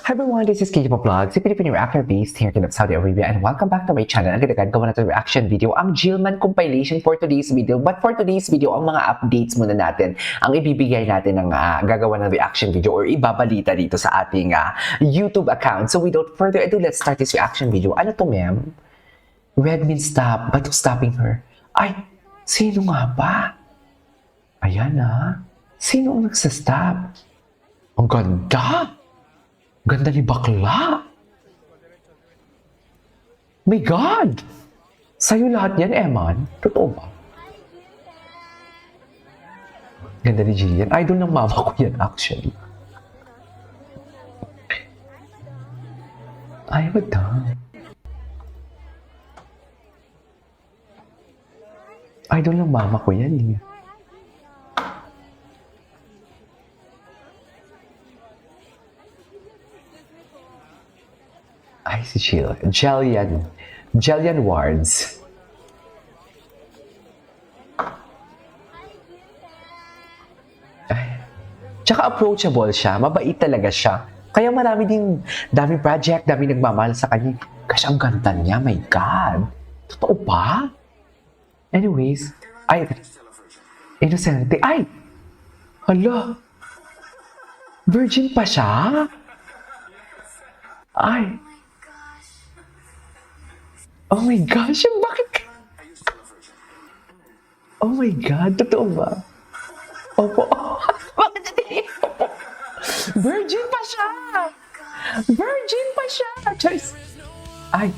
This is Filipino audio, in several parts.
Hi everyone, this is Katie Vlog, si Filipino reactor based here in Saudi Arabia, and welcome back to my channel. Agad-agad gawa natin reaction video, ang Jillman compilation for today's video. But for today's video, ang mga updates muna natin, ang ibibigay natin ng gagawa ng reaction video or ibabalita dito sa ating YouTube account. So without further ado, let's start this reaction video. Ano to, ma'am? Red means stop, but who's stopping her? Ay, sino nga ba? Ayan sino ang nagsastop? Ang ganda! Ganda ni bakla! My God! Sa'yo lahat yan, Eman? Totoo ba? Ganda ni Jillian. Idol ng mama ko yan, actually. Ay, madam. Idol ng mama ko yan, eh. Ay, si Jillian Wards. Ay. Tsaka approachable siya. Mabait talaga siya. Kaya daming project, dami nagmamahal sa kanya. Kasi ang ganda niya, my God. Totoo ba? Anyways, ay, inosente. Ay! Hala! Virgin pa siya? Ay! Oh my gosh, bakit? Oh my God, totoo ba? Opo. Bakit hindi? Virgin pa siya! Virgin pa siya! Choice. Ay.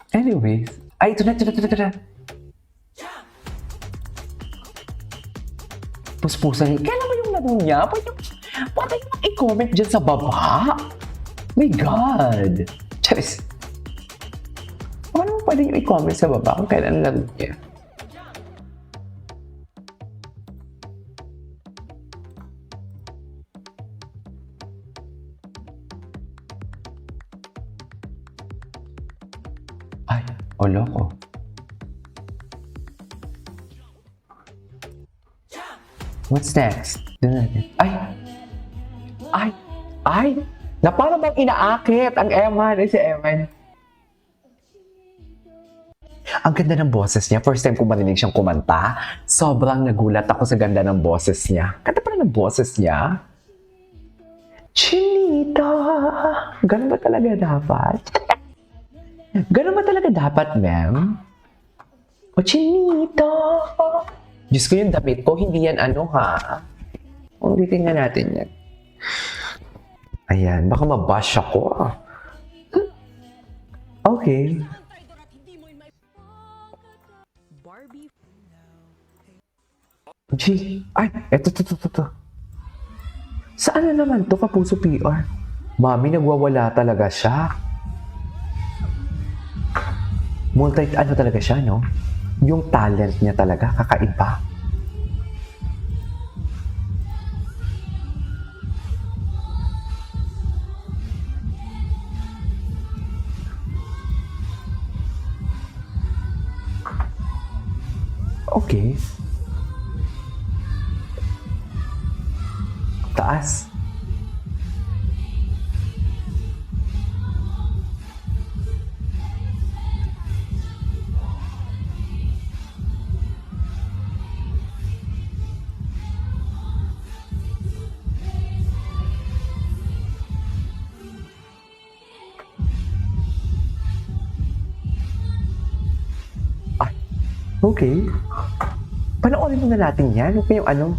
Anyways. Ay, ito na. Puspusan. Kailan mo yung laro niya? Pwede yung i-comment dyan sa baba. My God. Choice. Ano mo pwede yung i-comment sa baba kung kailan laro niya? Ay, loko. What's next? Ay! Na para bang inaakit ang Eman. Si Eman. Ang ganda ng boses niya. First time ko marinig siyang kumanta. Sobrang nagulat ako sa ganda ng boses niya. Ganda pala ng boses niya. Chinita! Ganun ba talaga dapat? Ganun ba talaga dapat, ma'am? O, Chinita! Diyos ko yung damit ko, hindi yan Ulitin nga natin yan. Ayan, baka mabash ako. Okay. Ay, eto. Saan na naman to, Kapuso PR? Mami, nagwawala talaga siya. Talaga siya, no? Yung talent niya talaga, kakaiba. Okay. Taas. Ay, okay. Panoorin muna natin yan. Huwag pa yung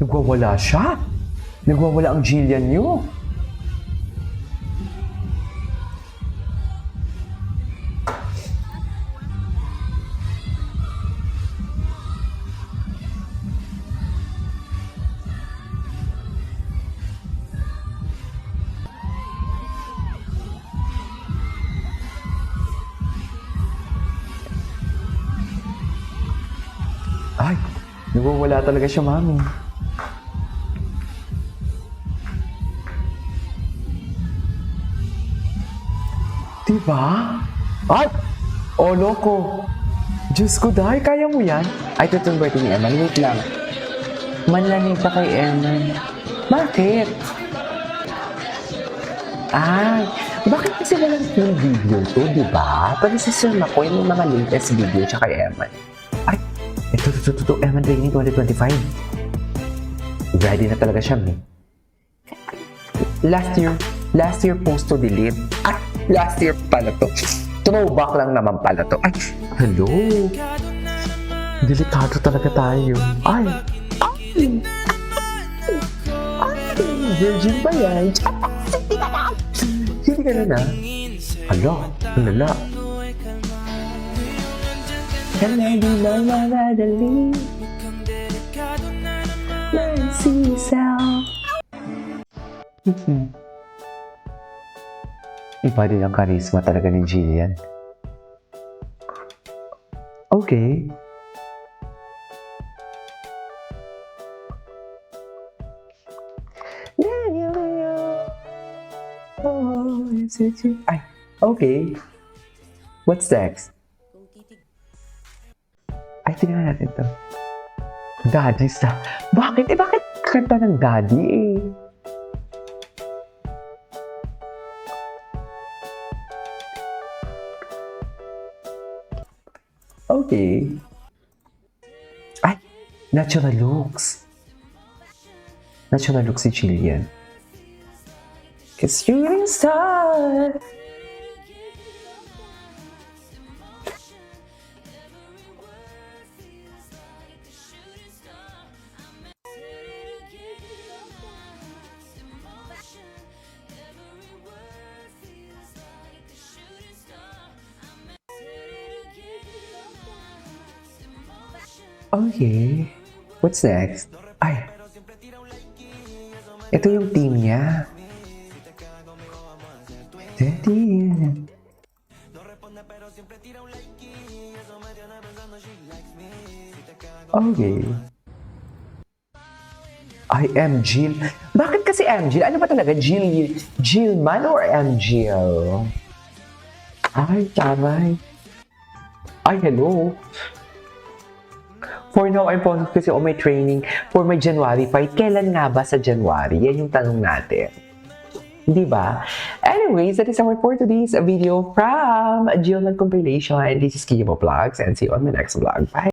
Nagwawala siya. Nagwawala ang Jillian niyo. Nagwawala talaga siya, mami. Diba? Ay! Oh, loko. Diyos ko, dahil kaya mo yan? Ay, ito itong birthday ni Eman. Wait lang. Manlanig ka kay Eman. Bakit? Ay, bakit kasi walang full video to, diba? Pwede si Sir Makoy yung mga latest video siya kay Eman. Ay, ito, Eman Training 2025. Ready na talaga siya, eh. Last year post to delete. Ay, last year pala to. Throwback lang naman pala to. Ay, hello. Delikado talaga tayo. Ay, virgin ba yan? Hindi ka na. Hala, lala. Kaya di lang mamadali Nagsisisaw. Iba din ang karisma talaga ni Jillian. Okay. Ay, okay. What's next? Ay, tingnan natin to. Daddy sa... Bakit? Bakit kanta ng daddy eh? Okay. Ay, natural looks. Natural looks si Jillian. Cause you're inside. Okay. What's next? Ay. Ito yung team niya. Okay. I am Jill. Bakit kasi M. Jill? Ano ba talaga? Jillman or M. Jill? Ay, taray. Ay, hello. For now, I'm focused kasi on my training for my January fight. Kailan nga ba sa January? Yan yung tanong natin. Di ba? Anyways, that is our for today's video from Jillman Compilation. This is Kiyo Vlogs and see you on my next vlog. Bye!